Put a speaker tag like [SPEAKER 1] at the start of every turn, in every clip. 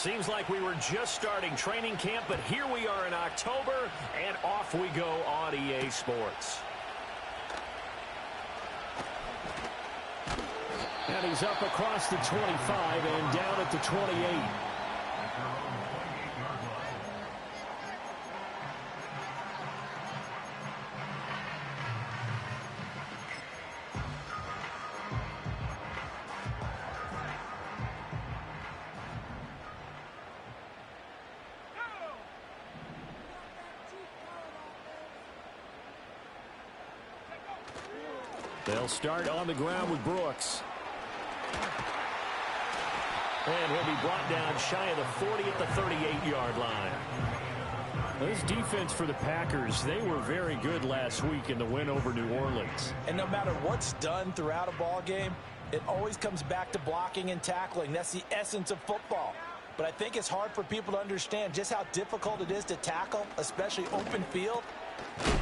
[SPEAKER 1] Seems like we were just starting training camp, but here we are in October, and off we go on EA Sports. And he's up across the 25 and down at the 28. They'll start on the ground with Brooks. And he'll be brought down shy of the 40 at the 38-yard line. This defense for the Packers, they were very good last week in the win over New Orleans.
[SPEAKER 2] And no matter what's done throughout a ball game, it always comes back to blocking and tackling. That's the essence of football. But I think it's hard for people to understand just how difficult it is to tackle, especially open field.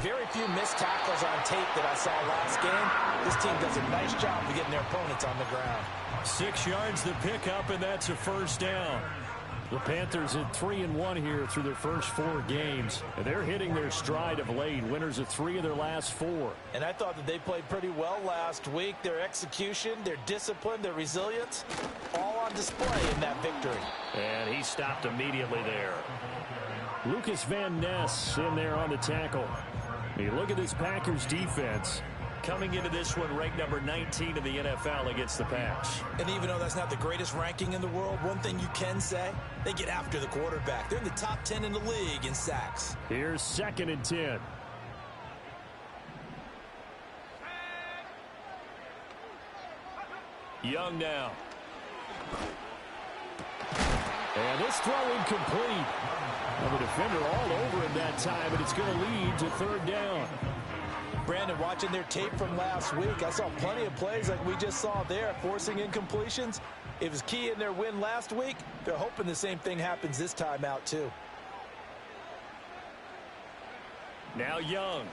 [SPEAKER 2] Very few missed tackles on tape that I saw last game. This team does a nice job of getting their opponents on the ground.
[SPEAKER 1] 6 yards the pickup, and that's a first down. The Panthers at 3-1 here through their first 4 games. And they're hitting their stride of late. Winners of 3 of their last 4.
[SPEAKER 2] And I thought that they played pretty well last week. Their execution, their discipline, their resilience, all on display in that victory.
[SPEAKER 1] And he stopped immediately there. Lucas Van Ness in there on the tackle. You look at this Packers defense. Coming into this one ranked number 19 in the NFL against the pass.
[SPEAKER 2] And even though that's not the greatest ranking in the world, one thing you can say, they get after the quarterback. They're in the top 10 in the league in sacks.
[SPEAKER 1] Here's 2nd and 10. Young now. And this throw incomplete. Well, the defender all over him that time, and it's going to lead to 3rd down.
[SPEAKER 2] Brandon, watching their tape from last week, I saw plenty of plays like we just saw there, forcing incompletions. It was key in their win last week. They're hoping the same thing happens this time out, too.
[SPEAKER 1] Now Young.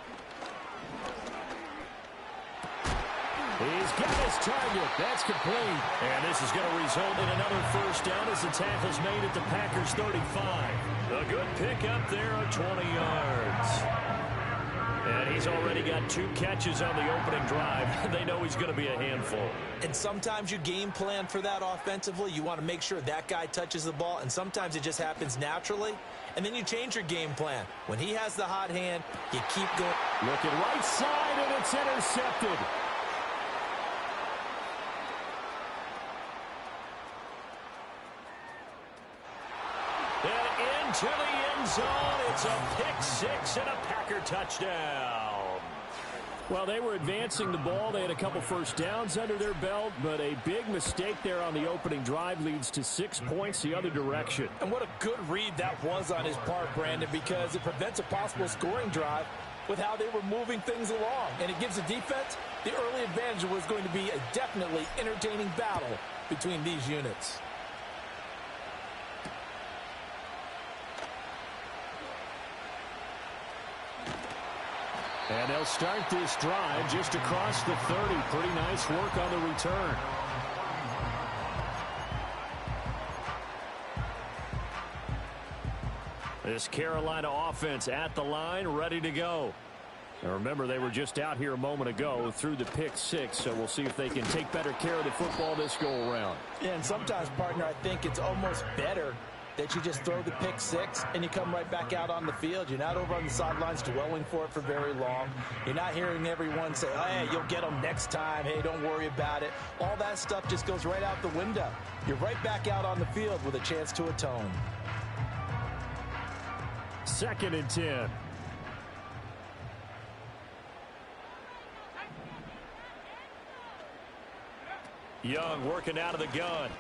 [SPEAKER 1] He's got his target. That's complete. And this is going to result in another first down as the tackle's made at the Packers 35. A good pickup there of 20 yards. And he's already got 2 catches on the opening drive. They know he's going to be a handful.
[SPEAKER 2] And sometimes you game plan for that offensively. You want to make sure that guy touches the ball, and sometimes it just happens naturally. And then you change your game plan. When he has the hot hand, you keep going.
[SPEAKER 1] Looking right side, and it's intercepted. And into the end zone. It's a pick 6 and a Packer touchdown. Well, they were advancing the ball. They had a couple first downs under their belt, but a big mistake there on the opening drive leads to 6 points the other direction.
[SPEAKER 2] And what a good read that was on his part, Brandon, because it prevents a possible scoring drive with how they were moving things along. And it gives the defense the early advantage. Was going to be a definitely entertaining battle between these units.
[SPEAKER 1] And they'll start this drive just across the 30. Pretty nice work on the return. This Carolina offense at the line, ready to go. Now remember, they were just out here a moment ago through the pick 6, so we'll see if they can take better care of the football this go-around.
[SPEAKER 2] Yeah, and sometimes, partner, I think it's almost better that you just throw the pick 6 and you come right back out on the field. You're not over on the sidelines dwelling for it for very long. You're not hearing everyone say, oh, hey, you'll get them next time. Hey, don't worry about it. All that stuff just goes right out the window. You're right back out on the field with a chance to atone.
[SPEAKER 1] 2nd and 10. Young working out of the gun.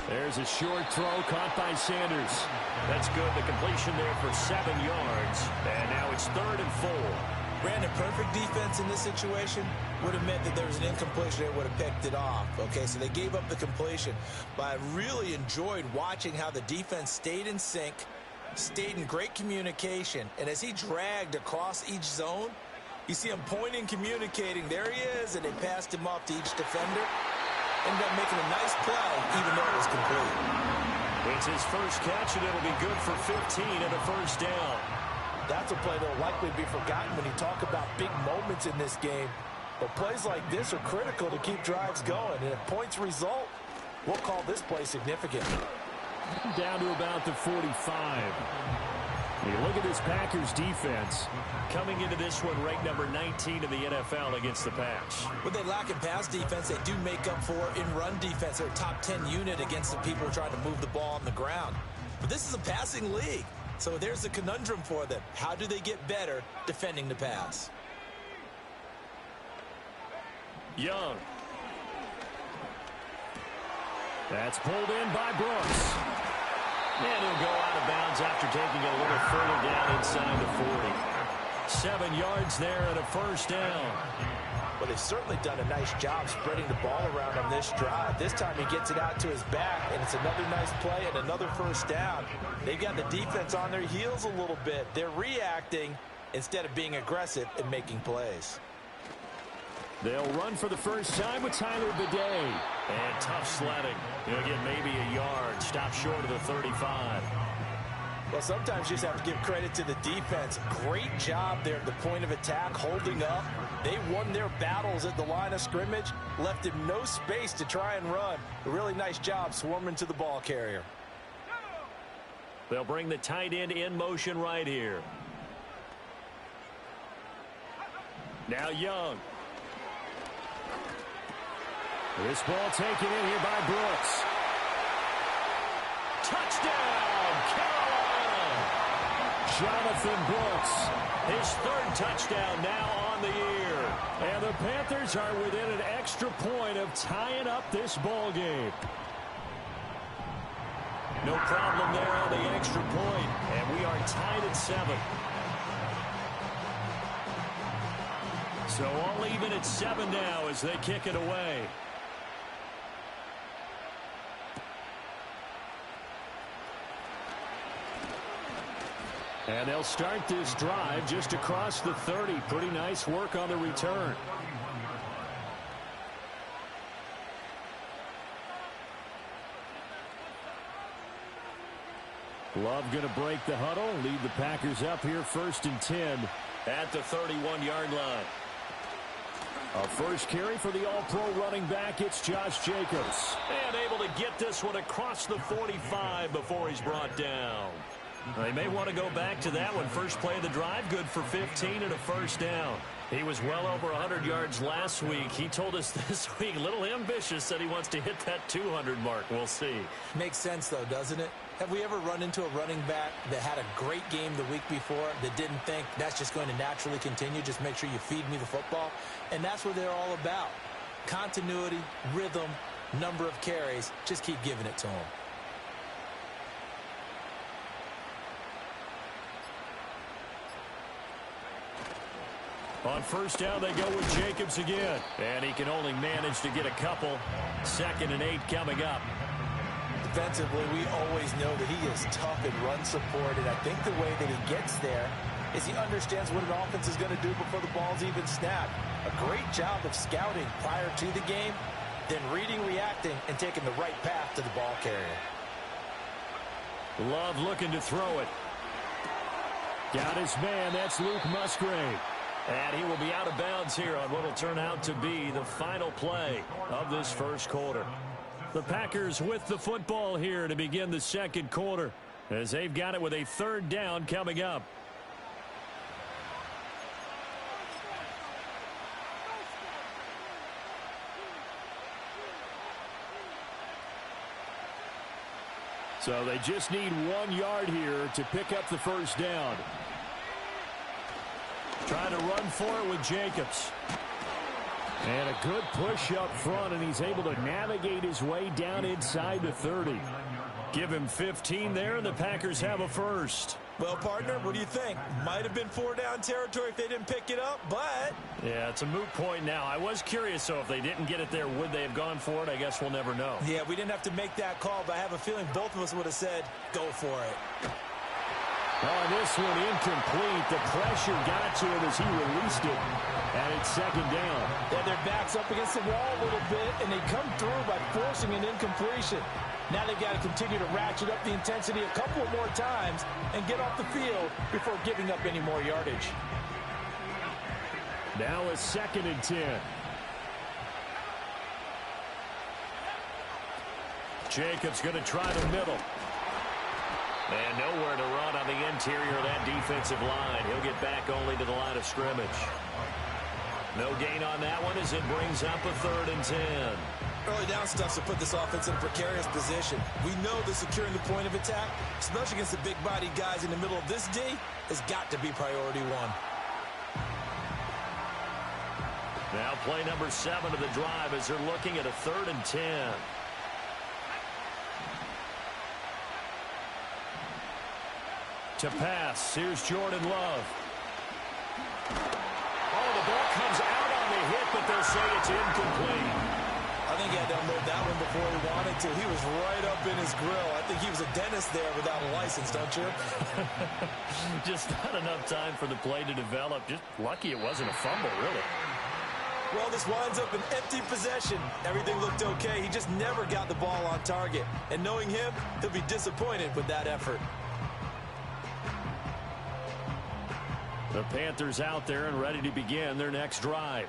[SPEAKER 1] There's a short throw caught by Sanders. That's good. The completion there for 7 yards. And now it's 3rd and 4.
[SPEAKER 2] Brandon, perfect defense in this situation would have meant that there was an incompletion. They would have picked it off. Okay, so they gave up the completion. But I really enjoyed watching how the defense stayed in sync, stayed in great communication. And as he dragged across each zone, you see him pointing, communicating. There he is, and they passed him off to each defender. Ended up making a nice play, even though it was complete.
[SPEAKER 1] It's his first catch, and it'll be good for 15 and a first down.
[SPEAKER 2] That's a play that will likely be forgotten when you talk about big moments in this game. But plays like this are critical to keep drives going. And if points result, we'll call this play significant.
[SPEAKER 1] Down to about the 45. You look at this Packers defense. Coming into this one, ranked number 19 in the NFL against the pass.
[SPEAKER 2] When they lack in pass defense, they do make up for in run defense. They're a top 10 unit against the people trying to move the ball on the ground. But this is a passing league. So there's a conundrum for them. How do they get better defending the pass?
[SPEAKER 1] Young. That's pulled in by Brooks. And he'll go out of bounds after taking it a little further down inside the 40. 7 yards there and a first down.
[SPEAKER 2] Well, they've certainly done a nice job spreading the ball around on this drive. This time he gets it out to his back, and it's another nice play and another first down. They've got the defense on their heels a little bit. They're reacting instead of being aggressive and making plays.
[SPEAKER 1] They'll run for the first time with Tyler Bidet. And tough sledding. He'll get maybe a yard. Stop short of the 35.
[SPEAKER 2] Well, sometimes you just have to give credit to the defense. Great job there at the point of attack, holding up. They won their battles at the line of scrimmage, left him no space to try and run. A really nice job swarming to the ball carrier.
[SPEAKER 1] They'll bring the tight end in motion right here. Now Young. This ball taken in here by Brooks. Touchdown, Carolina! Jonathan Brooks, his 3rd touchdown now on the year. And the Panthers are within an extra point of tying up this ball game. No problem there on the extra point, and we are tied at 7. So all even at 7 now as they kick it away. And they'll start this drive just across the 30. Pretty nice work on the return. Love going to break the huddle, lead the Packers up here 1st and 10 at the 31-yard line. A first carry for the all-pro running back. It's Josh Jacobs. And able to get this one across the 45 before he's brought down. They may want to go back to that one. First play of the drive, good for 15 and a first down. He was well over 100 yards last week. He told us this week, a little ambitious, said he wants to hit that 200 mark. We'll see.
[SPEAKER 2] Makes sense, though, doesn't it? Have we ever run into a running back that had a great game the week before that didn't think that's just going to naturally continue? Just make sure you feed me the football. And that's what they're all about. Continuity, rhythm, number of carries. Just keep giving it to them.
[SPEAKER 1] On first down, they go with Jacobs again. And he can only manage to get a couple. 2nd and 8 coming up.
[SPEAKER 2] Defensively, we always know that he is tough in run support, and I think the way that he gets there is he understands what an offense is going to do before the ball's even snapped. A great job of scouting prior to the game, then reading, reacting, and taking the right path to the ball carrier.
[SPEAKER 1] Love looking to throw it. Got his man. That's Luke Musgrave. And he will be out of bounds here on what will turn out to be the final play of this first quarter. The Packers with the football here to begin the second quarter as they've got it with a 3rd down coming up. So they just need 1 yard here to pick up the first down. Trying to run for it with Jacobs. And a good push up front, and he's able to navigate his way down inside the 30. Give him 15 there, and the Packers have a first.
[SPEAKER 2] Well, partner, what do you think? Might have been 4-down territory if they didn't pick it up, but...
[SPEAKER 1] Yeah, it's a moot point now. I was curious, so if they didn't get it there, would they have gone for it? I guess we'll never know.
[SPEAKER 2] Yeah, we didn't have to make that call, but I have a feeling both of us would have said, go for it.
[SPEAKER 1] Oh, this one incomplete. The pressure got to him as he released it. And it's second down.
[SPEAKER 2] Yeah, their back's up against the wall a little bit, and they come through by forcing an incompletion. Now they've got to continue to ratchet up the intensity a couple of more times and get off the field before giving up any more yardage.
[SPEAKER 1] Now a 2nd and 10. Jacobs going to try the middle. And nowhere to run on the interior of that defensive line. He'll get back only to the line of scrimmage. No gain on that one as it brings up a 3rd and 10.
[SPEAKER 2] Early down stuff to put this offense in a precarious position. We know that securing the point of attack, especially against the big-bodied guys in the middle of this D, has got to be priority one.
[SPEAKER 1] Now play number 7 of the drive as they're looking at a 3rd and 10. To pass, here's Jordan Love. Oh, the ball comes out on the hit, but they'll say it's incomplete.
[SPEAKER 2] I think he had to unload that one before he wanted to. He was right up in his grill. I think he was a dentist there without a license, don't you?
[SPEAKER 1] Just not enough time for the play to develop. Just lucky it wasn't a fumble, really.
[SPEAKER 2] Well, this winds up an empty possession. Everything looked okay. He just never got the ball on target. And knowing him, he'll be disappointed with that effort.
[SPEAKER 1] The Panthers out there and ready to begin their next drive.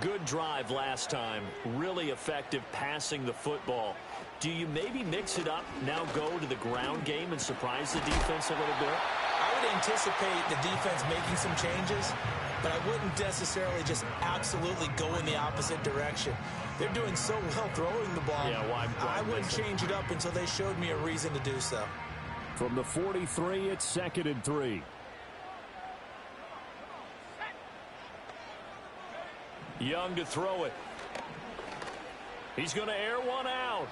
[SPEAKER 1] Good drive last time. Really effective passing the football. Do you maybe mix it up, now go to the ground game and surprise the defense a little bit?
[SPEAKER 2] I would anticipate the defense making some changes, but I wouldn't necessarily just absolutely go in the opposite direction. They're doing so well throwing the ball.
[SPEAKER 1] Yeah, why
[SPEAKER 2] I wouldn't change it up until they showed me a reason to do so.
[SPEAKER 1] From the 43, it's 2nd and 3. Young to throw it. He's going to air one out.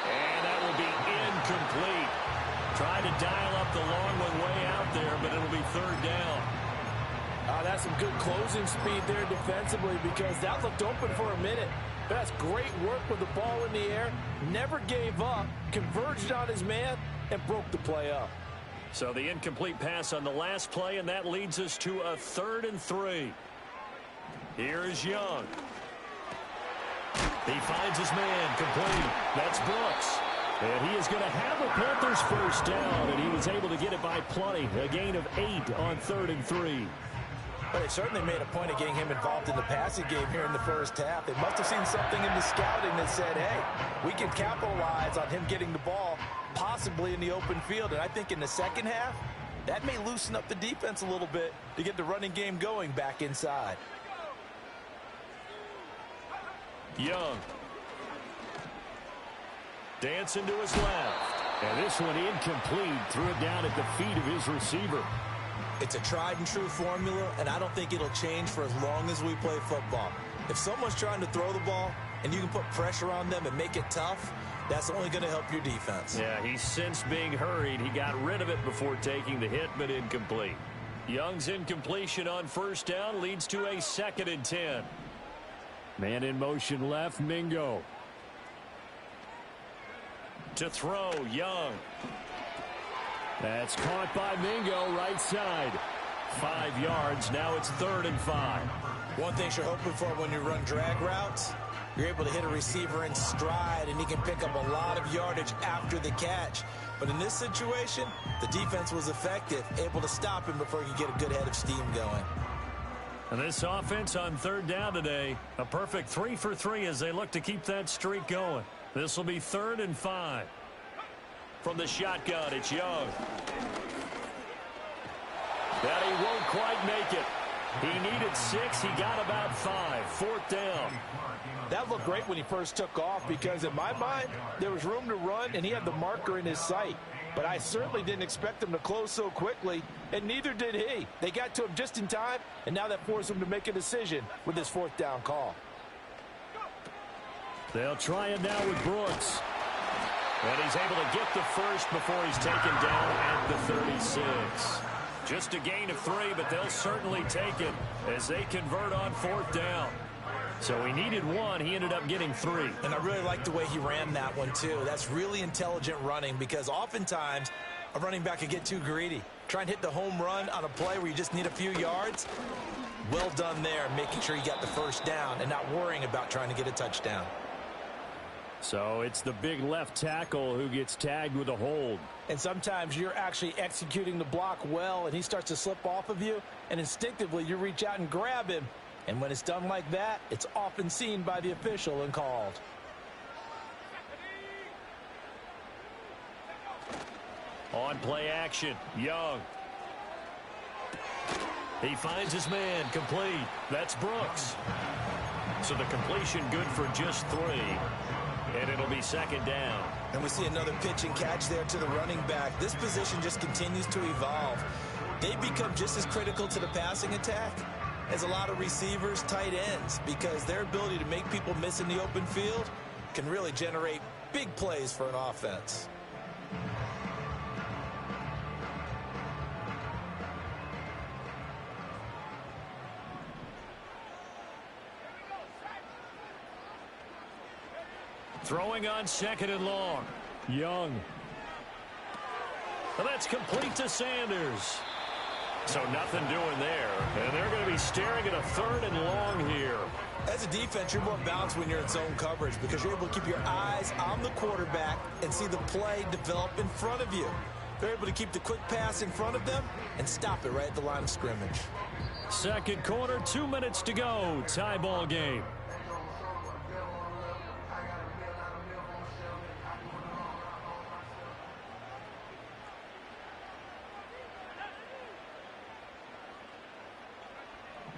[SPEAKER 1] And that will be incomplete. Tried to dial up the long one way out there, but it'll be 3rd down.
[SPEAKER 2] That's some good closing speed there defensively because that looked open for a minute. That's great work with the ball in the air. Never gave up, converged on his man, and broke the play up.
[SPEAKER 1] So the incomplete pass on the last play, and that leads us to a 3rd and 3. Here is Young. He finds his man complete. That's Brooks. And he is going to have the Panthers first down, and he was able to get it by plenty. A gain of 8 on 3rd and 3.
[SPEAKER 2] Well, they certainly made a point of getting him involved in the passing game here in the first half. They must have seen something in the scouting that said, hey, we can capitalize on him getting the ball possibly in the open field. And I think in the second half, that may loosen up the defense a little bit to get the running game going back inside.
[SPEAKER 1] Young. Dancing to his left. And this one incomplete. Threw it down at the feet of his receiver.
[SPEAKER 2] It's a tried and true formula, and I don't think it'll change for as long as we play football. If someone's trying to throw the ball and you can put pressure on them and make it tough, that's only going to help your defense.
[SPEAKER 1] Yeah, he's since being hurried. He got rid of it before taking the hit, but incomplete. Young's incompletion on first down leads to a 2nd and 10. Man in motion left, Mingo. To throw, Young. That's caught by Mingo, right side. 5 yards, now it's 3rd and 5.
[SPEAKER 2] One thing you're hoping for when you run drag routes, you're able to hit a receiver in stride, and he can pick up a lot of yardage after the catch. But in this situation, the defense was effective, able to stop him before he could get a good head of steam going.
[SPEAKER 1] And this offense on 3rd down today, a perfect 3 for 3 as they look to keep that streak going. This will be 3rd and 5. From the shotgun, it's Young. That he won't quite make it. He needed 6. He got about 5. 4th down.
[SPEAKER 2] That looked great when he first took off because in my mind, there was room to run and he had the marker in his sight. But I certainly didn't expect him to close so quickly, and neither did he. They got to him just in time, and now that forced him to make a decision with this 4th down call.
[SPEAKER 1] They'll try it now with Brooks. And he's able to get the first before he's taken down at the 36. Just a gain of 3, but they'll certainly take it as they convert on 4th down. So he needed 1. He ended up getting 3.
[SPEAKER 2] And I really like the way he ran that one, too. That's really intelligent running because oftentimes A running back could get too greedy. Try and hit the home run on a play where you just need a few yards. Well done there, making sure you got the first down and not worrying about trying to get a touchdown.
[SPEAKER 1] So it's the big left tackle who gets tagged with a hold.
[SPEAKER 2] And sometimes you're actually executing the block well, and he starts to slip off of you, and instinctively you reach out and grab him. And when it's done like that, it's often seen by the official and called.
[SPEAKER 1] On play action, Young. He finds his man, complete. That's Brooks. So the completion good for just 3. And it'll be second down.
[SPEAKER 2] And we see another pitch and catch there to the running back. This position just continues to evolve. They become just as critical to the passing attack as a lot of receivers, tight ends, because their ability to make people miss in the open field can really generate big plays for an offense.
[SPEAKER 1] Throwing on second and long. Young. And that's complete to Sanders. So nothing doing there. And they're going to be staring at a third and long here.
[SPEAKER 2] As a defense, you're more balanced when you're in zone coverage because you're able to keep your eyes on the quarterback and see the play develop in front of you. They're able to keep the quick pass in front of them and stop it right at the line of scrimmage.
[SPEAKER 1] Second quarter, 2 minutes to go. Tie ball game.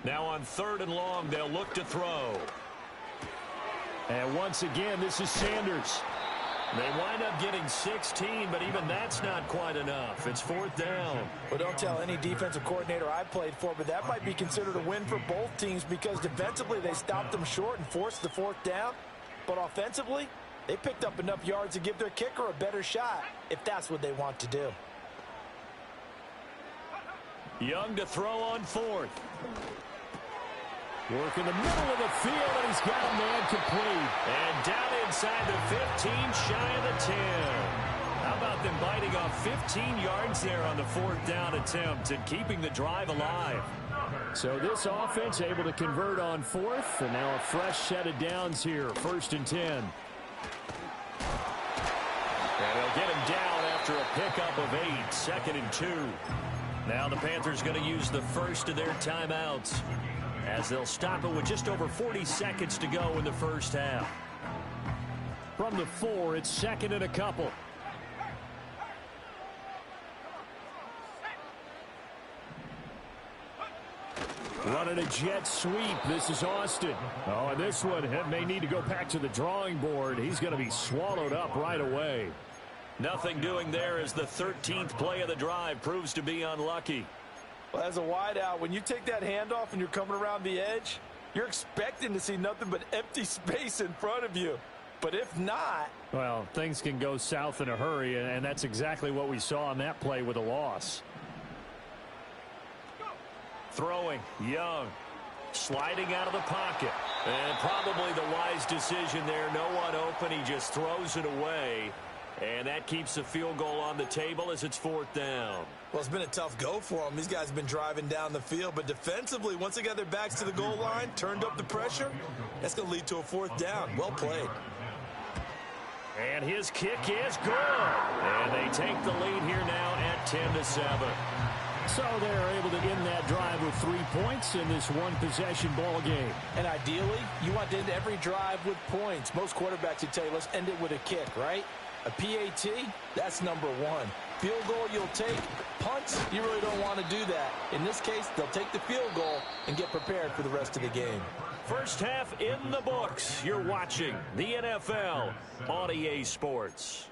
[SPEAKER 1] Now on third and long, they'll look to throw. And once again, this is Sanders. They wind up getting 16, but even that's not quite enough. It's fourth down.
[SPEAKER 2] Well, don't tell any defensive coordinator I played for, but that might be considered a win for both teams because defensively they stopped them short and forced the fourth down. But offensively, they picked up enough yards to give their kicker a better shot if that's what they want to do.
[SPEAKER 1] Young to throw on fourth. Work in the middle of the field, and he's got a man complete. And down inside the 15, shy of the 10. How about them biting off 15 yards there on the fourth down attempt and keeping the drive alive? So this offense able to convert on fourth, and now a fresh set of downs here, first and 10. And they'll get him down after a pickup of 8, second and 2. Now the Panthers going to use the first of their timeouts, as they'll stop it with just over 40 seconds to go in the first half. From the 4, it's second and a couple. Running a jet sweep. This is Austin. Oh, and this one may need to go back to the drawing board. He's going to be swallowed up right away. Nothing doing there as the 13th play of the drive proves to be unlucky.
[SPEAKER 2] Well, as a wideout, when you take that handoff and you're coming around the edge, you're expecting to see nothing but empty space in front of you. But if not...
[SPEAKER 1] well, things can go south in a hurry, and that's exactly what we saw on that play with a loss. Throwing, Young. Sliding out of the pocket. And probably the wise decision there. No one open. He just throws it away. And that keeps the field goal on the table as it's fourth down.
[SPEAKER 2] Well, it's been a tough go for them. These guys have been driving down the field. But defensively, once they got their backs to the goal line, turned up the pressure, that's going to lead to a fourth down. Well played.
[SPEAKER 1] And his kick is good. And they take the lead here now at 10-7. So they're able to end that drive with 3 points in this one-possession ball game.
[SPEAKER 2] And ideally, you want to end every drive with points. Most quarterbacks would tell you, let's end it with a kick, right? A PAT, that's number 1. Field goal you'll take. Punts, you really don't want to do that. In this case, they'll take the field goal and get prepared for the rest of the game.
[SPEAKER 1] First half in the books. You're watching the NFL on EA Sports.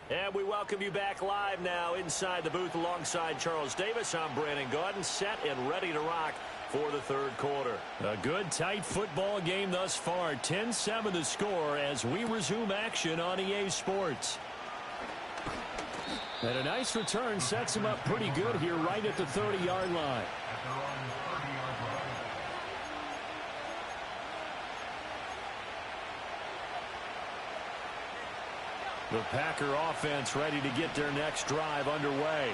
[SPEAKER 1] And we welcome you back live now inside the booth alongside Charles Davis. I'm Brandon Gaudin, set and ready to rock for the third quarter. A good, tight football game thus far. 10-7 the score as we resume action on EA Sports. And a nice return sets him up pretty good here right at the 30-yard line. The Packer offense ready to get their next drive underway.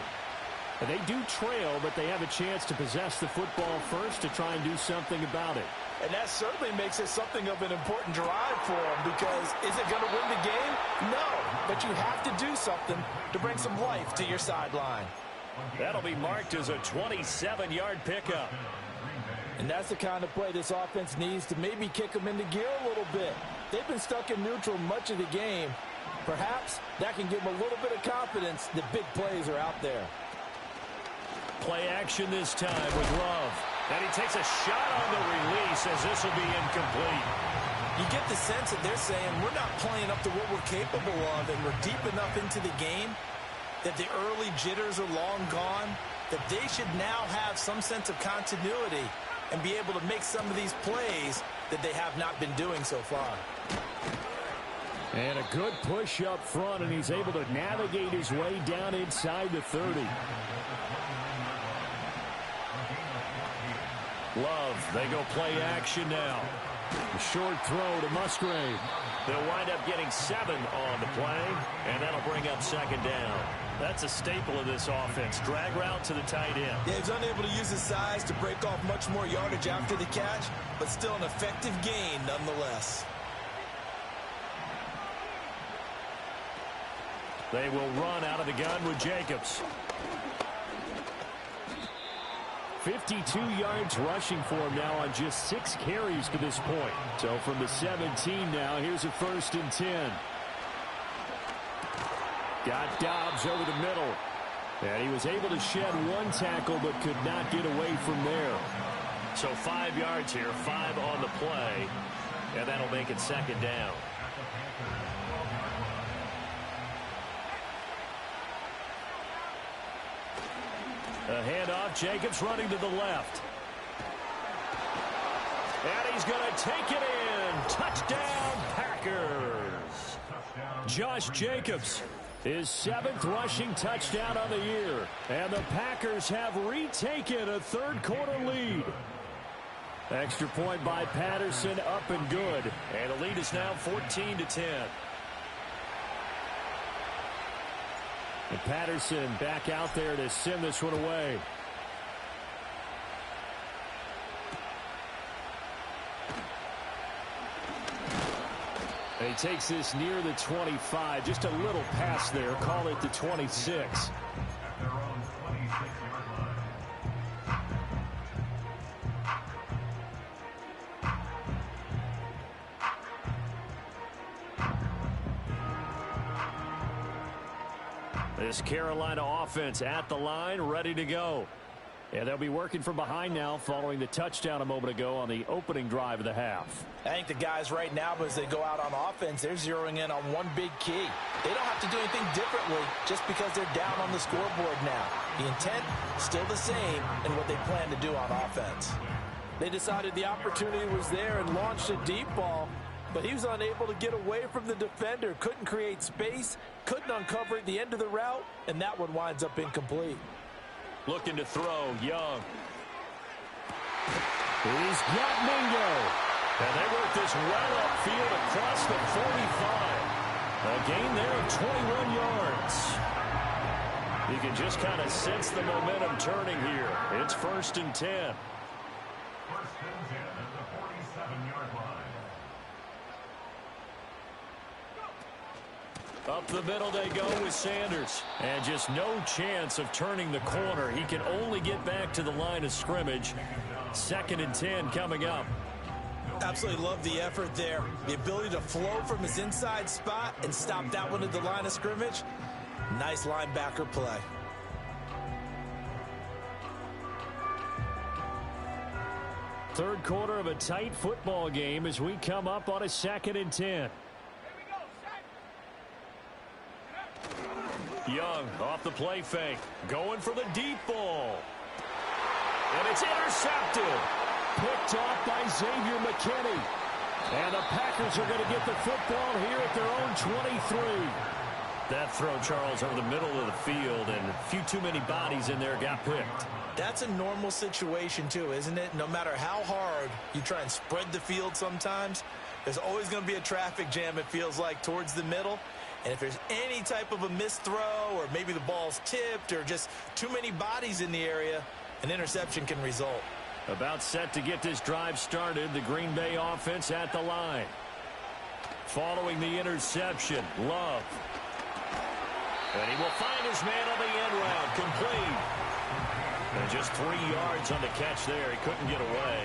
[SPEAKER 1] And they do trail, but they have a chance to possess the football first to try and do something about it.
[SPEAKER 2] And that certainly makes it something of an important drive for them, because is it going to win the game? No, but you have to do something to bring some life to your sideline.
[SPEAKER 1] That'll be marked as a 27-yard pickup.
[SPEAKER 2] And that's the kind of play this offense needs to maybe kick them into gear a little bit. They've been stuck in neutral much of the game. Perhaps that can give them a little bit of confidence that big plays are out there.
[SPEAKER 1] Play action this time with Love. And he takes a shot on the release as this will be incomplete.
[SPEAKER 2] You get the sense that they're saying we're not playing up to what we're capable of, and we're deep enough into the game that the early jitters are long gone, that they should now have some sense of continuity and be able to make some of these plays that they have not been doing so far.
[SPEAKER 1] And a good push up front, and he's able to navigate his way down inside the 30. Love, they go play action now. A short throw to Musgrave. They'll wind up getting 7 on the play, and that'll bring up second down. That's a staple of this offense. Drag route to the tight end.
[SPEAKER 2] Yeah, he's unable to use his size to break off much more yardage after the catch, but still an effective gain nonetheless.
[SPEAKER 1] They will run out of the gun with Jacobs. 52 yards rushing for him now on just 6 carries to this point. So from the 17 now, here's a 1st and 10. Got Dobbs over the middle. And he was able to shed 1 tackle but could not get away from there. So 5 yards here, 5 on the play. And that'll make it second down. A handoff, Jacobs running to the left. And he's going to take it in. Touchdown, Packers. Josh Jacobs, his 7th rushing touchdown on the year. And the Packers have retaken a third-quarter lead. Extra point by Patterson, up and good. And the lead is now 14-10. And Patterson back out there to send this one away. And he takes this near the 25. Just a little pass there. Call it the 26. This Carolina offense at the line, ready to go. And they'll be working from behind now following the touchdown a moment ago on the opening drive of the half.
[SPEAKER 2] I think the guys right now, as they go out on offense, they're zeroing in on one big key. They don't have to do anything differently just because they're down on the scoreboard now. The intent, still the same in what they plan to do on offense. They decided the opportunity was there and launched a deep ball, but he was unable to get away from the defender, couldn't create space, couldn't uncover at the end of the route, and that one winds up incomplete.
[SPEAKER 1] Looking to throw, Young. He's got Mingo. And they work this well upfield across the 45. A gain there of 21 yards. You can just kind of sense the momentum turning here. It's 1st and 10.
[SPEAKER 3] 1st and 10 at the 47-yard line.
[SPEAKER 1] Up the middle they go with Sanders. And just no chance of turning the corner. He can only get back to the line of scrimmage. 2nd and 10 coming up.
[SPEAKER 2] Absolutely love the effort there. The ability to flow from his inside spot and stop that one at the line of scrimmage. Nice linebacker play.
[SPEAKER 1] Third quarter of a tight football game as we come up on a 2nd and 10. Young off the play fake. Going for the deep ball. And it's intercepted. Picked off by Xavier McKinney. And the Packers are going to get the football here at their own 23. That throw, Charles, over the middle of the field, and a few too many bodies in there got picked.
[SPEAKER 2] That's a normal situation, too, isn't it? No matter how hard you try and spread the field sometimes, there's always going to be a traffic jam, it feels like, towards the middle. And if there's any type of a missed throw or maybe the ball's tipped or just too many bodies in the area, an interception can result.
[SPEAKER 1] About set to get this drive started, the Green Bay offense at the line. Following the interception, Love. And he will find his man on the end round, complete. And just 3 yards on the catch there. He couldn't get away.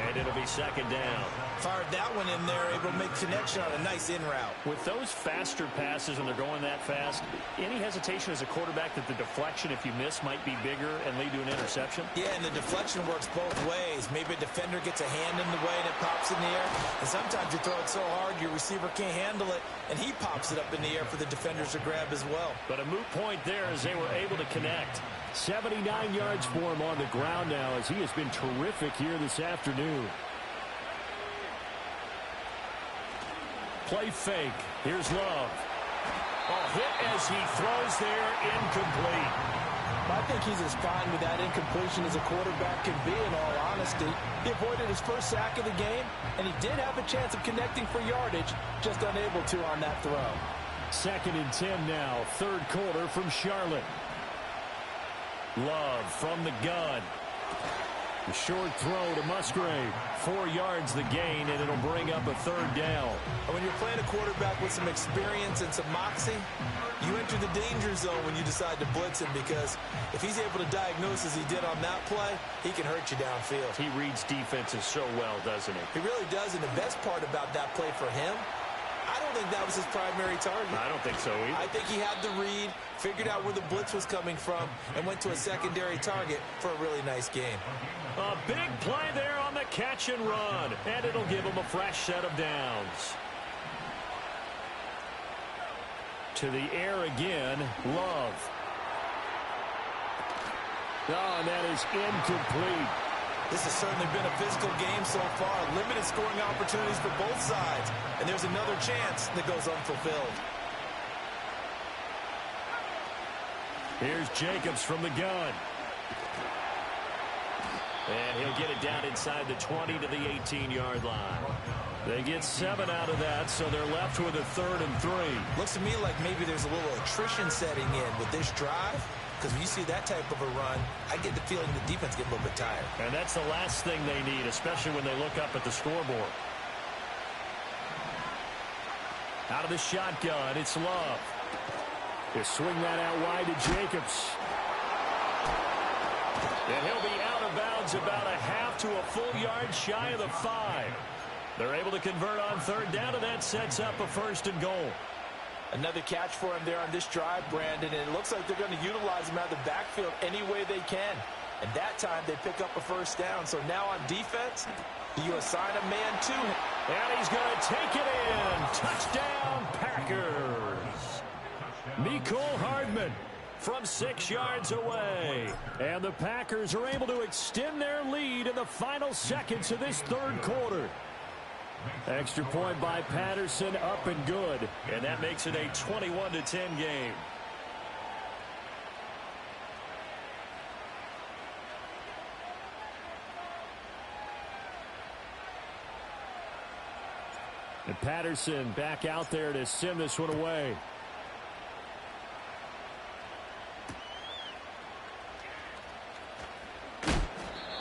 [SPEAKER 1] And it'll be second down.
[SPEAKER 2] Fired that one in there, able to make connection on a nice in route.
[SPEAKER 1] With those faster passes when they're going that fast, any hesitation as a quarterback that the deflection, if you miss, might be bigger and lead to an interception?
[SPEAKER 2] Yeah, and the deflection works both ways. Maybe a defender gets a hand in the way and it pops in the air. And sometimes you throw it so hard your receiver can't handle it, and he pops it up in the air for the defenders to grab as well.
[SPEAKER 1] But a moot point there as they were able to connect. 79 yards for him on the ground now as he has been terrific here this afternoon. Play fake. Here's Love. Oh, hit as he throws there, incomplete.
[SPEAKER 4] I think he's as fine with that incompletion as a quarterback can be, in all honesty. He avoided his first sack of the game, and he did have a chance of connecting for yardage, just unable to on that throw.
[SPEAKER 1] 2nd and 10 now, third quarter from Charlotte. Love from the gun. The short throw to Musgrave. 4 yards the gain, and it'll bring up a third down.
[SPEAKER 2] When you're playing a quarterback with some experience and some moxie, you enter the danger zone when you decide to blitz him, because if he's able to diagnose as he did on that play, he can hurt you downfield.
[SPEAKER 1] He reads defenses so well, doesn't he?
[SPEAKER 2] He really does, and the best part about that play for him, I don't think that was his primary target.
[SPEAKER 1] I don't think so either.
[SPEAKER 2] I think he had the read, figured out where the blitz was coming from, and went to a secondary target for a really nice game.
[SPEAKER 1] A big play there on the catch and run, and it'll give him a fresh set of downs. To the air again, Love. Oh, and that is incomplete.
[SPEAKER 2] This has certainly been a physical game so far. Limited scoring opportunities for both sides. And there's another chance that goes unfulfilled.
[SPEAKER 1] Here's Jacobs from the gun. And he'll get it down inside the 20 to the 18-yard line. They get 7 out of that, so they're left with a 3rd and 3.
[SPEAKER 2] Looks to me like maybe there's a little attrition setting in with this drive. Because when you see that type of a run, I get the feeling the defense gets a little bit tired.
[SPEAKER 1] And that's the last thing they need, especially when they look up at the scoreboard. Out of the shotgun, it's Love. They swing that out wide to Jacobs. And he'll be out of bounds about a half to a full yard shy of the 5. They're able to convert on 3rd down, and that sets up a 1st and goal.
[SPEAKER 4] Another catch for him there on this drive, Brandon, and it looks like they're going to utilize him out of the backfield any way they can. And that time they pick up a 1st down. So now on defense, you assign a man to him.
[SPEAKER 1] And he's going to take it in. Touchdown, Packers. Mecole Hardman from 6 yards away. And the Packers are able to extend their lead in the final seconds of this 3rd quarter. Extra point by Patterson, up and good. And that makes it a 21-10 game. And Patterson back out there to send this one away.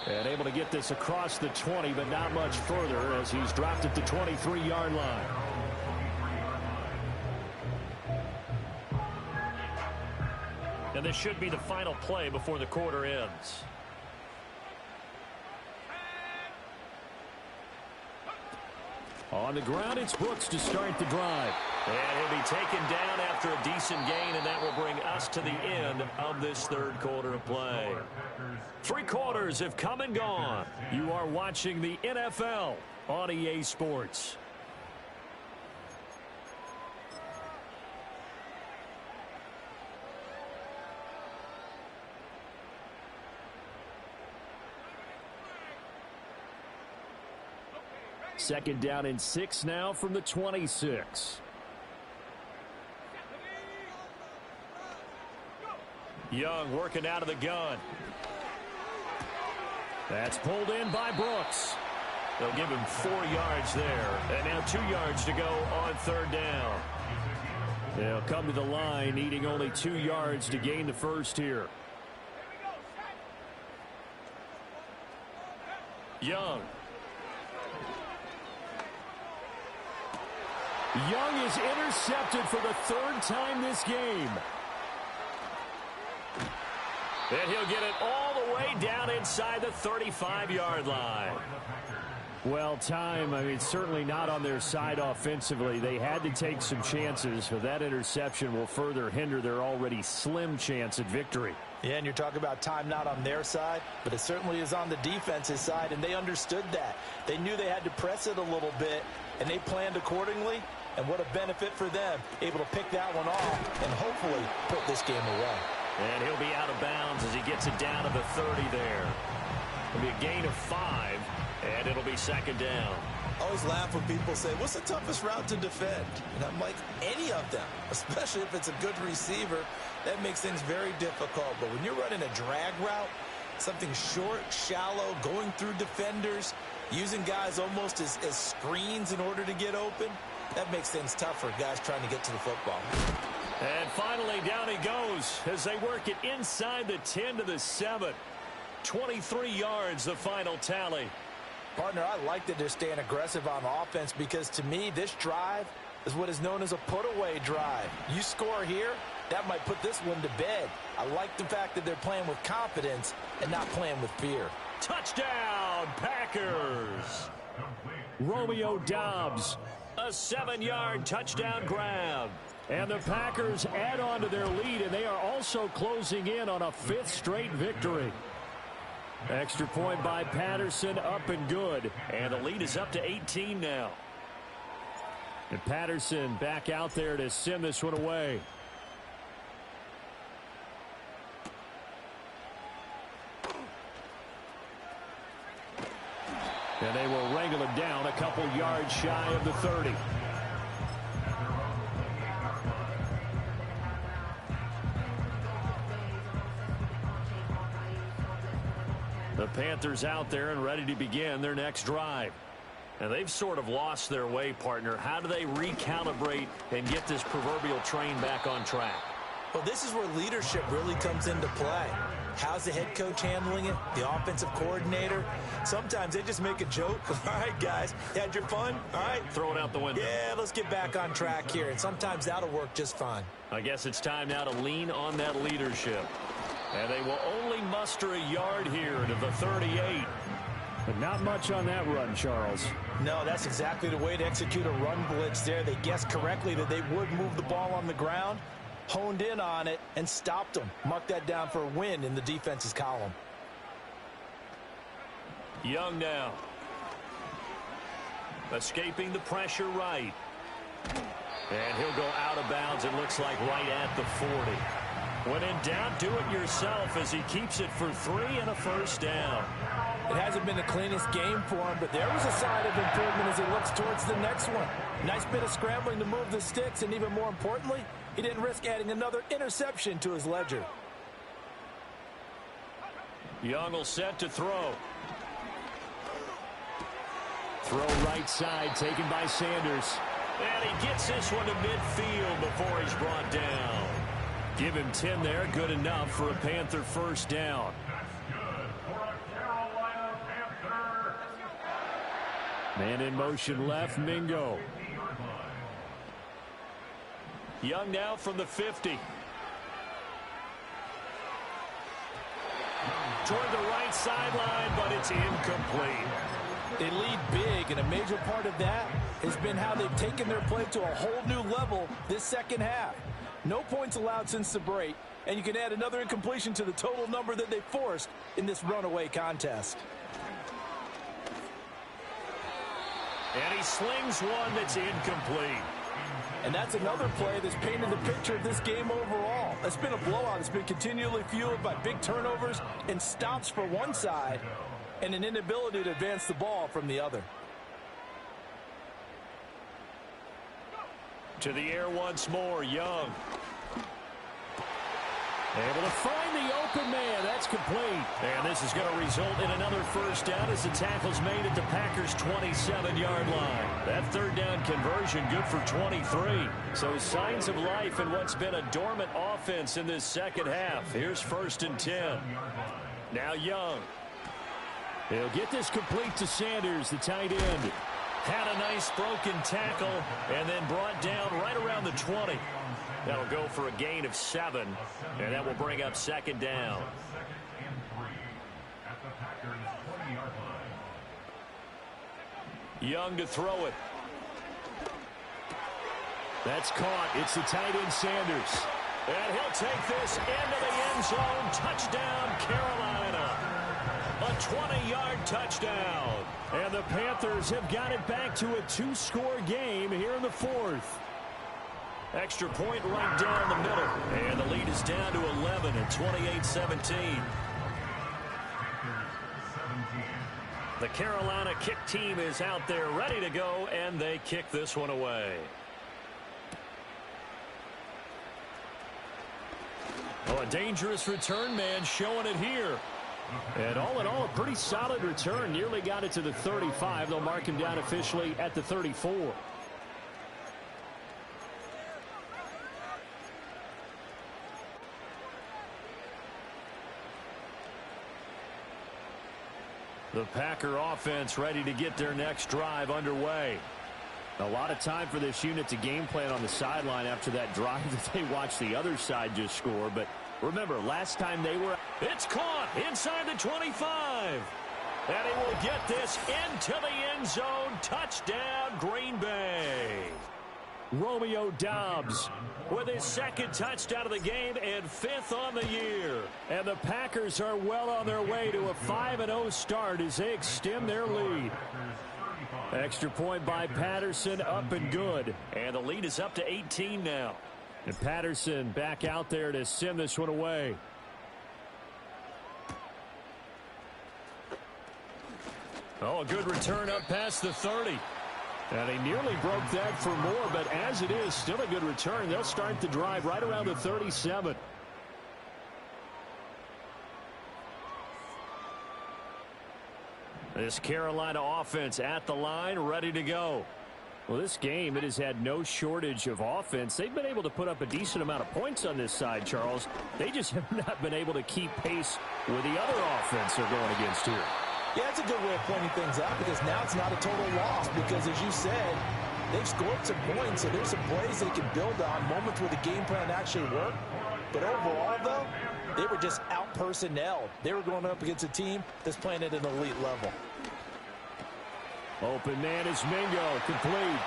[SPEAKER 1] And able to get this across the 20, but not much further as he's dropped at the 23-yard line. And this should be the final play before the quarter ends. On the ground, it's Brooks to start the drive. And he'll be taken down after a decent gain, and that will bring us to the end of this 3rd quarter of play. 3 quarters have come and gone. You are watching the NFL on EA Sports. Second down and 6 now from the 26. Young working out of the gun. That's pulled in by Brooks. They'll give him 4 yards there. And now 2 yards to go on 3rd down. They'll come to the line, needing only 2 yards to gain the first here. Young. Young is intercepted for the 3rd time this game. And he'll get it all the way down inside the 35-yard line. Well, time, I mean, certainly not on their side offensively. They had to take some chances, but that interception will further hinder their already slim chance at victory.
[SPEAKER 4] Yeah, and you're talking about time not on their side, but it certainly is on the defense's side, and they understood that. They knew they had to press it a little bit, and they planned accordingly, and what a benefit for them, able to pick that one off and hopefully put this game away.
[SPEAKER 1] And he'll be out of bounds as he gets it down to the 30 there. It'll be a gain of 5, and it'll be 2nd down.
[SPEAKER 2] I always laugh when people say, what's the toughest route to defend? And I'm like, any of them, especially if it's a good receiver. That makes things very difficult. But when you're running a drag route, something short, shallow, going through defenders, using guys almost as screens in order to get open, that makes things tough for guys trying to get to the football.
[SPEAKER 1] And finally, down he goes as they work it inside the 10 to the 7. 23 yards, the final tally.
[SPEAKER 4] Partner, I like that they're staying aggressive on offense because, to me, this drive is what is known as a put-away drive. You score here, that might put this one to bed. I like the fact that they're playing with confidence and not playing with fear.
[SPEAKER 1] Touchdown, Packers! Romeo Doubs, a 7-yard touchdown grab. And the Packers add on to their lead, and they are also closing in on a 5th straight victory. Extra point by Patterson, up and good. And the lead is up to 18 now. And Patterson back out there to send this one away. And they will wrangle him down a couple yards shy of the 30. The Panthers out there and ready to begin their next drive. And they've sort of lost their way, partner. How do they recalibrate and get this proverbial train back on track?
[SPEAKER 2] Well, this is where leadership really comes into play. How's the head coach handling it? The offensive coordinator? Sometimes they just make a joke. All right, guys, you had your fun? All right.
[SPEAKER 1] Throw it out the window.
[SPEAKER 2] Yeah, let's get back on track here. And sometimes that'll work just fine.
[SPEAKER 1] I guess it's time now to lean on that leadership. And they will only muster a yard here to the 38. But not much on that run, Charles.
[SPEAKER 4] No, that's exactly the way to execute a run blitz there. They guessed correctly that they would move the ball on the ground, honed in on it, and stopped them. Mark that down for a win in the defense's column.
[SPEAKER 1] Young now. Escaping the pressure right. And he'll go out of bounds, it looks like right at the 40. When in doubt, do it yourself as he keeps it for 3 and a 1st down.
[SPEAKER 4] It hasn't been the cleanest game for him, but there was a sign of improvement as he looks towards the next one. Nice bit of scrambling to move the sticks, and even more importantly, he didn't risk adding another interception to his ledger.
[SPEAKER 1] Young will set to throw. Throw right side, taken by Sanders. And he gets this one to midfield before he's brought down. Give him 10 there, good enough for a Panther 1st down.
[SPEAKER 3] That's good for a Carolina Panther.
[SPEAKER 1] Man in motion left, Mingo. Young now from the 50. Toward the right sideline, but it's incomplete.
[SPEAKER 4] They lead big, and a major part of that has been how they've taken their play to a whole new level this second half. No points allowed since the break, and you can add another incompletion to the total number that they forced in this runaway contest.
[SPEAKER 1] And he slings one that's incomplete.
[SPEAKER 4] And that's another play that's painted the picture of this game overall. It's been a blowout. It's been continually fueled by big turnovers and stops for one side and an inability to advance the ball from the other.
[SPEAKER 1] To the air once more, Young. Able to find the open man. That's complete. And this is going to result in another first down as the tackle's made at the Packers' 27-yard line. That third down conversion good for 23. So signs of life in what's been a dormant offense in this second half. Here's 1st and 10. Now Young. He'll get this complete to Sanders, the tight end. Had a nice broken tackle and then brought down right around the 20. That'll go for a gain of 7, and that will bring up 2nd down. Young to throw it. That's caught. It's the tight end Sanders. And he'll take this into the end zone. Touchdown, Carolina. A 20-yard touchdown. And the Panthers have got it back to a 2-score game here in the 4th. Extra point right down the middle. And the lead is down to 11 at 28-17. The Carolina kick team is out there ready to go, and they kick this one away. Oh, a dangerous return man showing it here. And all in all, a pretty solid return. Nearly got it to the 35. They'll mark him down officially at the 34. The Packer offense ready to get their next drive underway. A lot of time for this unit to game plan on the sideline after that drive that they watched the other side just score. But remember, last time they were... It's caught inside the 25. And he will get this into the end zone. Touchdown, Green Bay. Romeo Doubs with his 2nd touchdown of the game and 5th on the year. And the Packers are well on their way to a 5-0 start as they extend their lead. Extra point by Patterson, up and good. And the lead is up to 18 now. And Patterson back out there to send this one away. Oh, a good return up past the 30. And he nearly broke that for more, but as it is, still a good return. They'll start the drive right around the 37. This Carolina offense at the line, ready to go. Well, this game, it has had no shortage of offense. They've been able to put up a decent amount of points on this side, Charles. They just have not been able to keep pace with the other offense they're going against here.
[SPEAKER 2] Yeah, it's a good way of pointing things out because now it's not a total loss because, as you said, they've scored some points, so there's some plays they can build on, moments where the game plan actually worked. But overall, though, they were just out-personnel. They were going up against a team that's playing at an elite level.
[SPEAKER 1] Open man is Mingo, complete.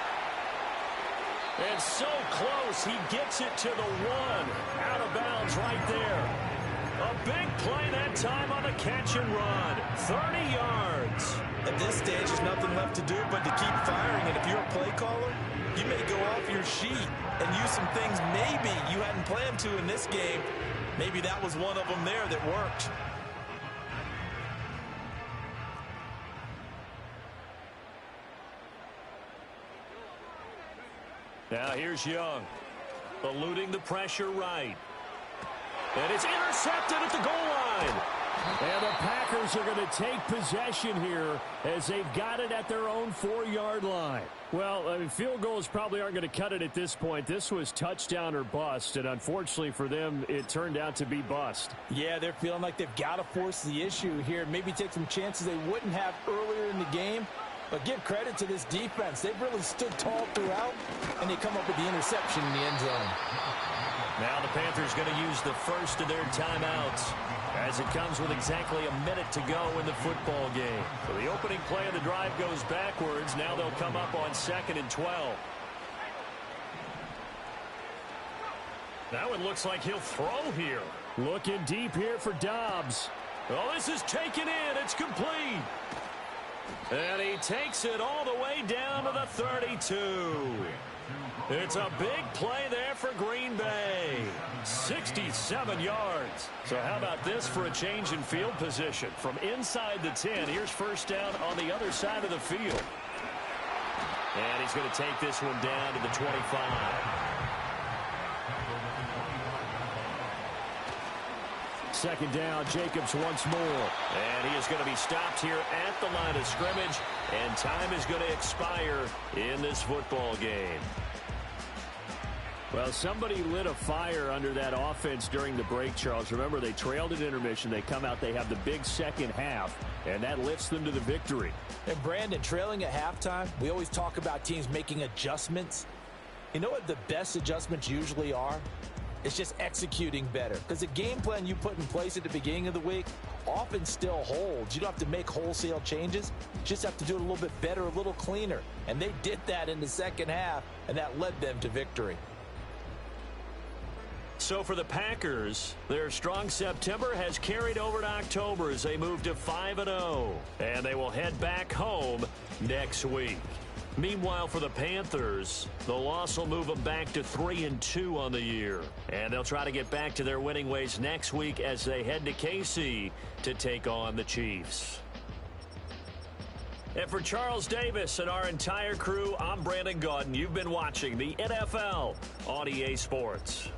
[SPEAKER 1] And so close, he gets it to the 1. Out of bounds right there. A big play that time on the catch and run. 30 yards.
[SPEAKER 2] At this stage, there's nothing left to do but to keep firing. And if you're a play caller, you may go off your sheet and use some things maybe you hadn't planned to in this game. Maybe that was one of them there that worked.
[SPEAKER 1] Now here's Young. Eluding the pressure right. And it's intercepted at the goal line. And the Packers are going to take possession here as they've got it at their own 4-yard line. Well, I mean, field goals probably aren't going to cut it at this point. This was touchdown or bust, and unfortunately for them, it turned out to be bust.
[SPEAKER 2] Yeah, they're feeling like they've got to force the issue here. Maybe take some chances they wouldn't have earlier in the game. But give credit to this defense. They've really stood tall throughout, and they come up with the interception in the end zone.
[SPEAKER 1] Now the Panthers going to use the first of their timeouts as it comes with exactly a minute to go in the football game. So the opening play of the drive goes backwards. Now they'll come up on 2nd and 12. Now it looks like he'll throw here. Looking deep here for Doubs. Oh, this is taken in. It's complete. And he takes it all the way down to the 32. It's a big play there for Green Bay. 67 yards. So how about this for a change in field position? From inside the 10, here's first down on the other side of the field. And he's going to take this one down to the 25. Second down, Jacobs once more. And he is going to be stopped here at the line of scrimmage. And time is going to expire in this football game. Well, somebody lit a fire under that offense during the break, Charles. Remember, they trailed at intermission. They come out, they have the big second half, and that lifts them to the victory.
[SPEAKER 2] And Brandon, trailing at halftime, we always talk about teams making adjustments. You know what the best adjustments usually are? It's just executing better. Because the game plan you put in place at the beginning of the week often still holds. You don't have to make wholesale changes. You just have to do it a little bit better, a little cleaner. And they did that in the second half, and that led them to victory.
[SPEAKER 1] So for the Packers, their strong September has carried over to October as they move to 5-0. And they will head back home next week. Meanwhile, for the Panthers, the loss will move them back to 3-2 on the year. And they'll try to get back to their winning ways next week as they head to KC to take on the Chiefs. And for Charles Davis and our entire crew, I'm Brandon Gaudin. You've been watching the NFL on EA Sports.